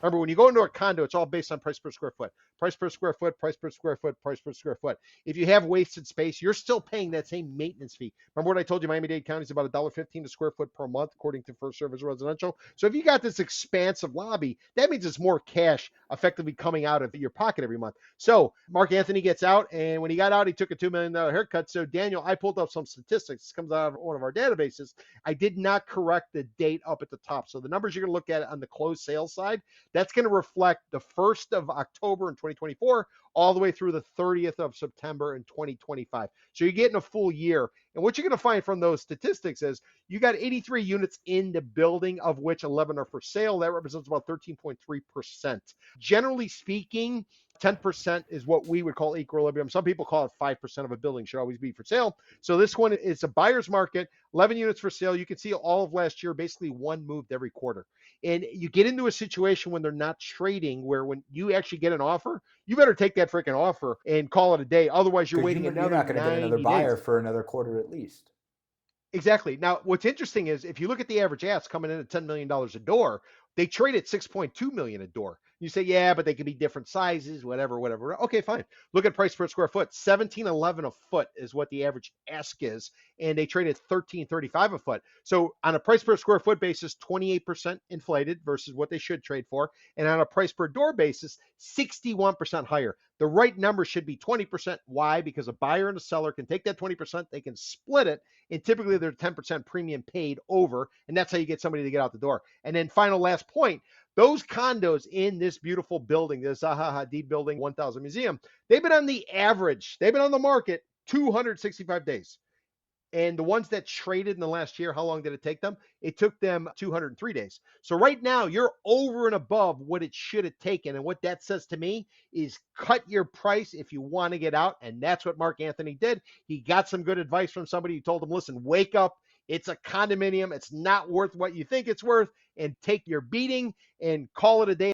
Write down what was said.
Remember, when you go into a condo, it's all based on price per square foot. Price per square foot, price per square foot, price per square foot. If you have wasted space, you're still paying that same maintenance fee. Remember what I told you, Miami-Dade County is about $1.15 a square foot per month, according to First Service Residential. So if you got this expansive lobby, that means it's more cash effectively coming out of your pocket every month. So Marc Anthony gets out, and when he got out, he took a $2 million haircut. So Daniel, I pulled up some statistics. This comes out of one of our databases. I did not correct the date up at the top. So the numbers you're going to look at on the closed sales side, that's going to reflect the 1st of October in 2024 all the way through the 30th of September in 2025. So you're getting a full year. And what you're going to find from those statistics is you got 83 units in the building, of which 11 are for sale. That represents about 13.3%. Generally speaking, 10% is what we would call equilibrium. Some people call it 5% of a building should always be for sale. So this one is a buyer's market, 11 units for sale. You can see all of last year, basically one moved every quarter. And you get into a situation when they're not trading, where when you actually get an offer, you better take that freaking offer and call it a day. Otherwise, you're waiting You're not going to get another 90 days. buyer for another quarter at least. Exactly. Now, what's interesting is if you look at the average asks coming in at $10 million a door, they trade at $6.2 million a door. You say, yeah, but they can be different sizes, whatever. Okay, fine. Look at price per square foot. $17.11 a foot is what the average ask is, and they trade at $13.35 a foot. So on a price per square foot basis, 28% inflated versus what they should trade for, and on a price per door basis, 61% higher. The right number should be 20%. Why? Because a buyer and a seller can take that 20%, they can split it, and typically there's 10% premium paid over, and that's how you get somebody to get out the door. And then final last point, those condos in this beautiful building, this Zaha Hadid building, 1000 Museum, they've been on the market 265 days. And the ones that traded in the last year, how long did it take them? It took them 203 days. So right now, you're over and above what it should have taken. And what that says to me is cut your price if you want to get out. And that's what Marc Anthony did. He got some good advice from somebody who told him, listen, wake up. It's a condominium. It's not worth what you think it's worth. And take your beating and call it a day.